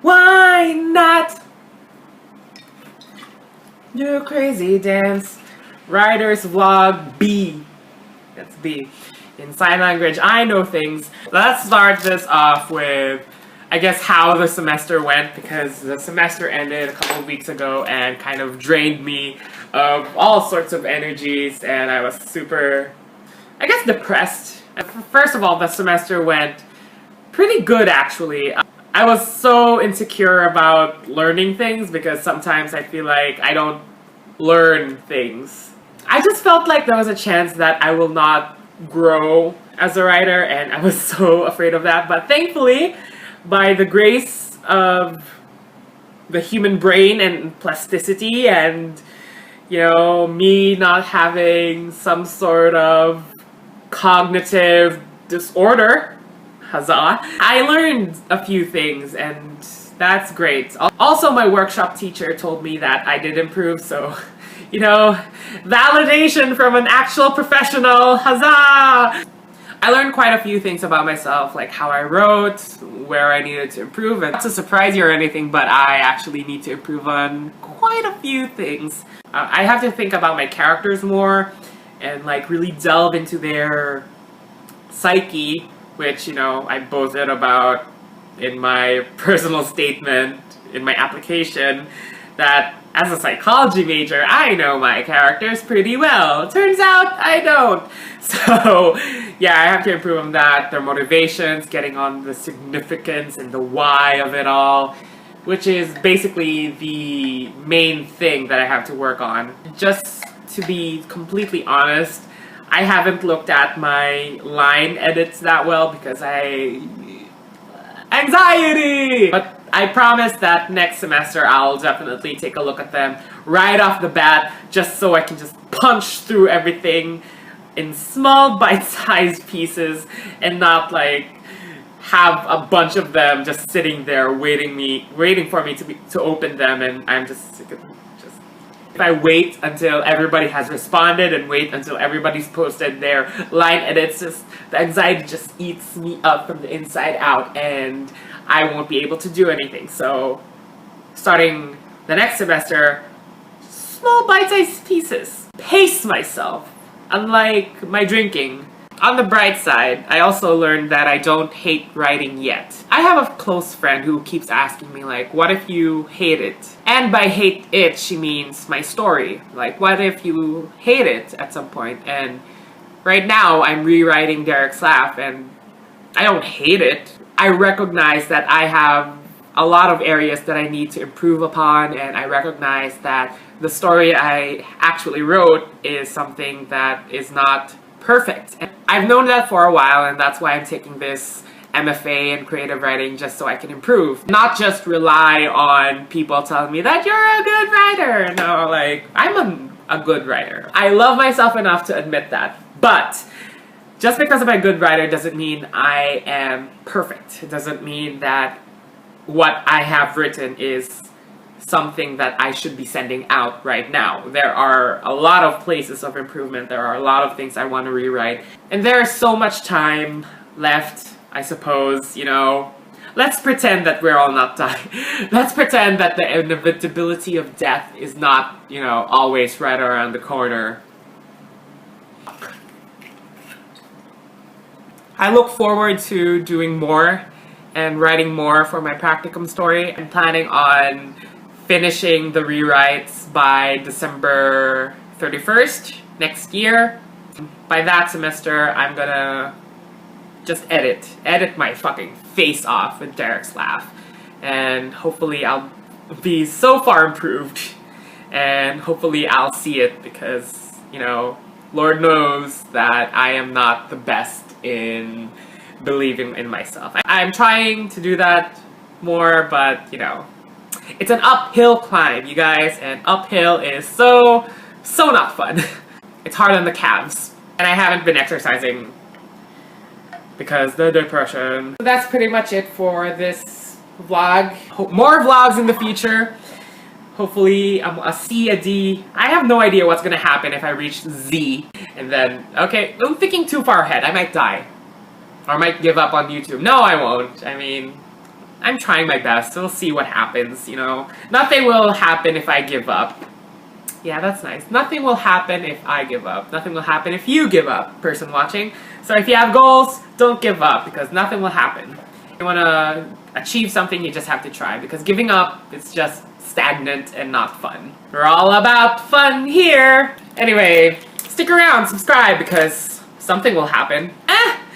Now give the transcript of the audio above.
Why not? Do crazy dance. Writer's vlog B. That's B. In sign language, I know things. Let's start this off with, I guess, how the semester went, because the semester ended a couple of weeks ago and kind of drained me of all sorts of energies, and I was super, I guess, depressed. First of all, the semester went pretty good, actually. I was so insecure about learning things because sometimes I feel like I don't learn things. I just felt like there was a chance that I will not grow as a writer, and I was so afraid of that. But thankfully, by the grace of the human brain and plasticity and, you know, me not having some sort of cognitive disorder, huzzah, I learned a few things, and that's great. Also, my workshop teacher told me that I did improve, so, you know, validation from an actual professional, huzzah! I learned quite a few things about myself, like how I wrote, where I needed to improve, and not to surprise you or anything, but I actually need to improve on quite a few things. I have to think about my characters more, and like really delve into their psyche, which, you know, I boasted about in my personal statement, in my application, that as a psychology major, I know my characters pretty well. Turns out I don't. So, yeah, I have to improve on that, their motivations, getting on the significance and the why of it all, which is basically the main thing that I have to work on. Just to be completely honest, I haven't looked at my line edits that well because anxiety! But I promise that next semester I'll definitely take a look at them right off the bat, just so I can just punch through everything in small bite-sized pieces and not like have a bunch of them just sitting there waiting for me to open them, and I'm just sick of them. If I wait until everybody has responded and wait until everybody's posted their line edits, just the anxiety just eats me up from the inside out, and I won't be able to do anything. So, starting the next semester, small bite-sized pieces. Pace myself, unlike my drinking. On the bright side, I also learned that I don't hate writing yet. I have a close friend who keeps asking me, like, what if you hate it? And by hate it, she means my story. Like, what if you hate it at some point? And right now, I'm rewriting Derek's Laugh, and I don't hate it. I recognize that I have a lot of areas that I need to improve upon, and I recognize that the story I actually wrote is something that is not perfect. And I've known that for a while, and that's why I'm taking this MFA in creative writing, just so I can improve. Not just rely on people telling me that you're a good writer. No, like, I'm a good writer. I love myself enough to admit that. But just because I'm a good writer doesn't mean I am perfect. It doesn't mean that what I have written is something that I should be sending out right now. There are a lot of places of improvement. There are a lot of things I want to rewrite. And there's so much time left, I suppose, you know. Let's pretend that we're all not dying. Let's pretend that the inevitability of death is not, you know, always right around the corner. I look forward to doing more and writing more for my practicum story. I'm planning on finishing the rewrites by December 31st next year. By that semester, I'm gonna just edit my fucking face off with Derek's Laugh. And hopefully I'll be so far improved. And hopefully I'll see it because, you know, Lord knows that I am not the best in believing in myself. I'm trying to do that more, but, you know, it's an uphill climb, you guys, and uphill is so not fun. It's hard on the calves. And I haven't been exercising because the depression. So that's pretty much it for this vlog. More vlogs in the future. Hopefully a C, a D. I have no idea what's gonna happen if I reach Z. And then, okay, I'm thinking too far ahead. I might die. Or I might give up on YouTube. No, I won't. I mean, I'm trying my best. We'll see what happens, you know. Nothing will happen if I give up. Yeah, that's nice. Nothing will happen if I give up. Nothing will happen if you give up, person watching. So if you have goals, don't give up, because nothing will happen. If you want to achieve something, you just have to try, because giving up is just stagnant and not fun. We're all about fun here! Anyway, stick around, subscribe, because something will happen.